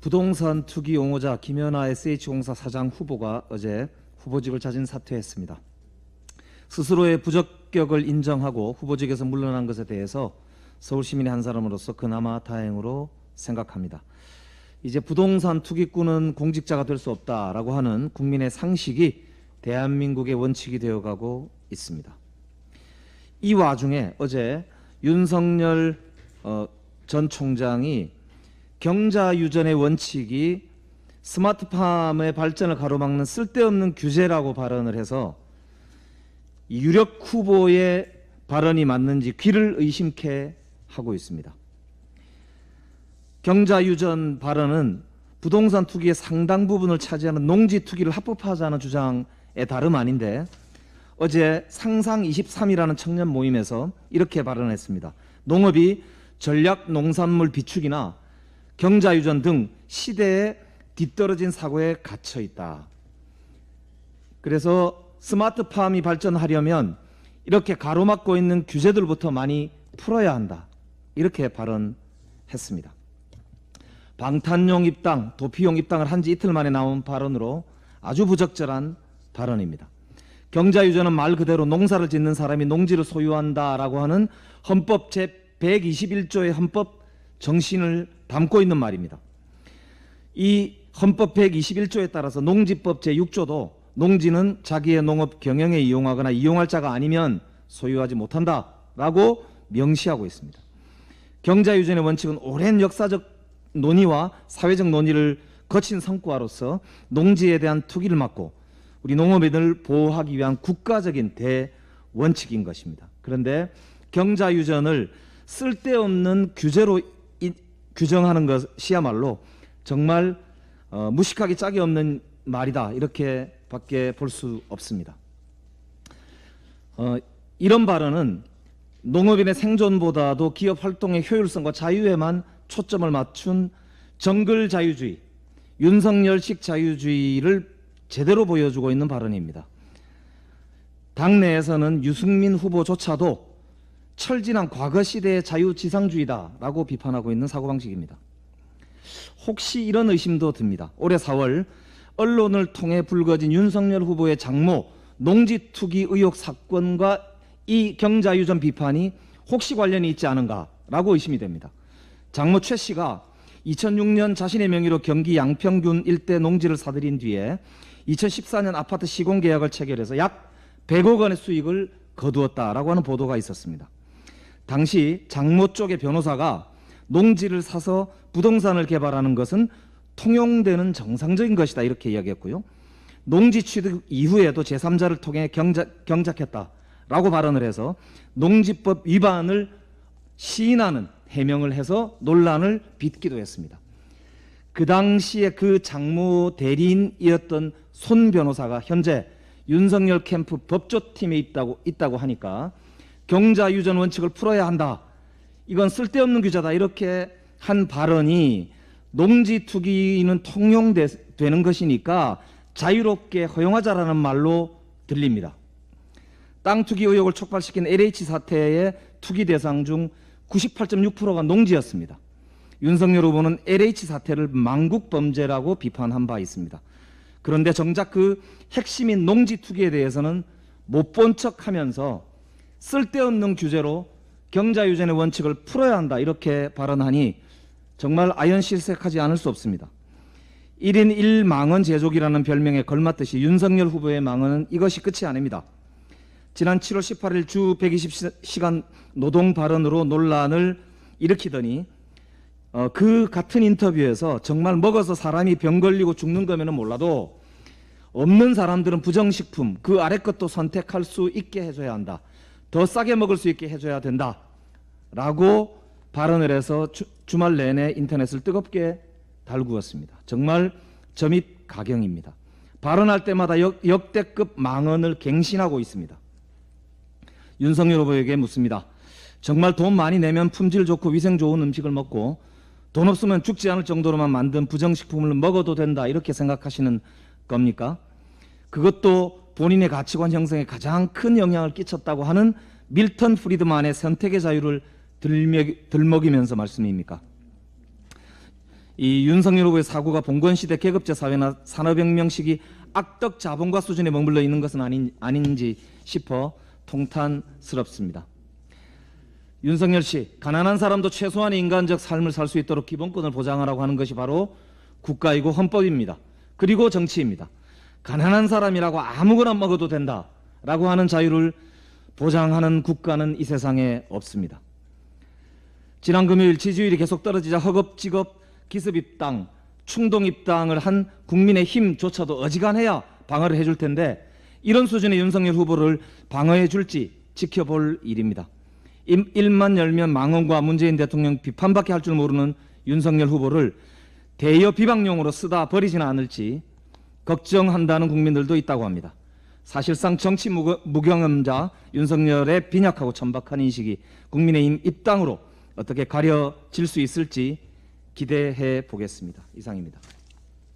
부동산 투기 옹호자 김연아 SH공사 사장 후보가 어제 후보직을 자진 사퇴했습니다. 스스로의 부적격을 인정하고 후보직에서 물러난 것에 대해서 서울시민의 한 사람으로서 그나마 다행으로 생각합니다. 이제 부동산 투기꾼은 공직자가 될 수 없다라고 하는 국민의 상식이 대한민국의 원칙이 되어가고 있습니다. 이 와중에 어제 윤석열 전 총장이 경자유전의 원칙이 스마트팜의 발전을 가로막는 쓸데없는 규제라고 발언을 해서 유력 후보의 발언이 맞는지 귀를 의심케 하고 있습니다. 경자유전 발언은 부동산 투기의 상당 부분을 차지하는 농지 투기를 합법화하자는 주장의 다름 아닌데 어제 상상23이라는 청년 모임에서 이렇게 발언했습니다. 농업이 전략 농산물 비축이나 경자유전 등 시대에 뒤떨어진 사고에 갇혀 있다. 그래서 스마트팜이 발전하려면 이렇게 가로막고 있는 규제들부터 많이 풀어야 한다. 이렇게 발언했습니다. 방탄용 입당, 도피용 입당을 한 지 이틀 만에 나온 발언으로 아주 부적절한 발언입니다. 경자유전은 말 그대로 농사를 짓는 사람이 농지를 소유한다라고 하는 헌법 제121조의 헌법 정신을 담고 있는 말입니다. 이 헌법 121조에 따라서 농지법 제6조도 농지는 자기의 농업 경영에 이용하거나 이용할 자가 아니면 소유하지 못한다라고 명시하고 있습니다. 경자유전의 원칙은 오랜 역사적 논의와 사회적 논의를 거친 성과로서 농지에 대한 투기를 막고 우리 농업인을 보호하기 위한 국가적인 대원칙인 것입니다. 그런데 경자유전을 쓸데없는 규제로 규정하는 것이야말로 정말 무식하기 짝이 없는 말이다. 이렇게밖에 볼 수 없습니다. 이런 발언은 농업인의 생존보다도 기업 활동의 효율성과 자유에만 초점을 맞춘 정글자유주의, 윤석열식 자유주의를 제대로 보여주고 있는 발언입니다. 당내에서는 유승민 후보조차도 철진한 과거 시대의 자유지상주의다라고 비판하고 있는 사고방식입니다. 혹시 이런 의심도 듭니다. 올해 4월 언론을 통해 불거진 윤석열 후보의 장모 농지 투기 의혹 사건과 이 경자유전 비판이 혹시 관련이 있지 않은가라고 의심이 됩니다. 장모 최 씨가 2006년 자신의 명의로 경기 양평군 일대 농지를 사들인 뒤에 2014년 아파트 시공 계약을 체결해서 약 100억 원의 수익을 거두었다라고 하는 보도가 있었습니다. 당시 장모 쪽의 변호사가 농지를 사서 부동산을 개발하는 것은 통용되는 정상적인 것이다 이렇게 이야기했고요. 농지 취득 이후에도 제3자를 통해 경작했다라고 발언을 해서 농지법 위반을 시인하는 해명을 해서 논란을 빚기도 했습니다. 그 당시에 그 장모 대리인이었던 손 변호사가 현재 윤석열 캠프 법조팀에 있다고 하니까 경자유전 원칙을 풀어야 한다. 이건 쓸데없는 규제다. 이렇게 한 발언이 농지 투기는 통용되는 것이니까 자유롭게 허용하자라는 말로 들립니다. 땅 투기 의혹을 촉발시킨 LH 사태의 투기 대상 중 98.6%가 농지였습니다. 윤석열 후보는 LH 사태를 망국범죄라고 비판한 바 있습니다. 그런데 정작 그 핵심인 농지 투기에 대해서는 못 본 척하면서 쓸데없는 규제로 경자유전의 원칙을 풀어야 한다 이렇게 발언하니 정말 아연실색하지 않을 수 없습니다. 1인 1망언 제조기라는 별명에 걸맞듯이 윤석열 후보의 망언은 이것이 끝이 아닙니다. 지난 7월 18일 주 120시간 노동 발언으로 논란을 일으키더니 그 같은 인터뷰에서 정말 먹어서 사람이 병 걸리고 죽는 거면은 몰라도 없는 사람들은 부정식품 그 아래 것도 선택할 수 있게 해줘야 한다. 더 싸게 먹을 수 있게 해줘야 된다. 라고 발언을 해서 주말 내내 인터넷을 뜨겁게 달구었습니다. 정말 점입 가경입니다. 발언할 때마다 역대급 망언을 갱신하고 있습니다. 윤석열 후보에게 묻습니다. 정말 돈 많이 내면 품질 좋고 위생 좋은 음식을 먹고 돈 없으면 죽지 않을 정도로만 만든 부정식품을 먹어도 된다 이렇게 생각하시는 겁니까? 그것도 본인의 가치관 형성에 가장 큰 영향을 끼쳤다고 하는 밀턴 프리드만의 선택의 자유를 들먹이면서 말씀입니까? 이 윤석열 후보의 사고가 봉건시대 계급제 사회나 산업혁명 시기 악덕 자본가 수준에 머물러 있는 것은 아닌지 싶어 통탄스럽습니다. 윤석열 씨, 가난한 사람도 최소한의 인간적 삶을 살 수 있도록 기본권을 보장하라고 하는 것이 바로 국가이고 헌법입니다. 그리고 정치입니다. 가난한 사람이라고 아무거나 먹어도 된다라고 하는 자유를 보장하는 국가는 이 세상에 없습니다. 지난 금요일 지지율이 계속 떨어지자 허겁지겁 기습 입당, 충동 입당을 한 국민의힘조차도 어지간해야 방어를 해줄 텐데 이런 수준의 윤석열 후보를 방어해 줄지 지켜볼 일입니다. 입만 열면 망언과 문재인 대통령 비판밖에 할 줄 모르는 윤석열 후보를 대여 비방용으로 쓰다 버리지는 않을지 걱정한다는 국민들도 있다고 합니다. 사실상 정치 무경험자 윤석열의 빈약하고 천박한 인식이 국민의힘 입당으로 어떻게 가려질 수 있을지 기대해 보겠습니다. 이상입니다.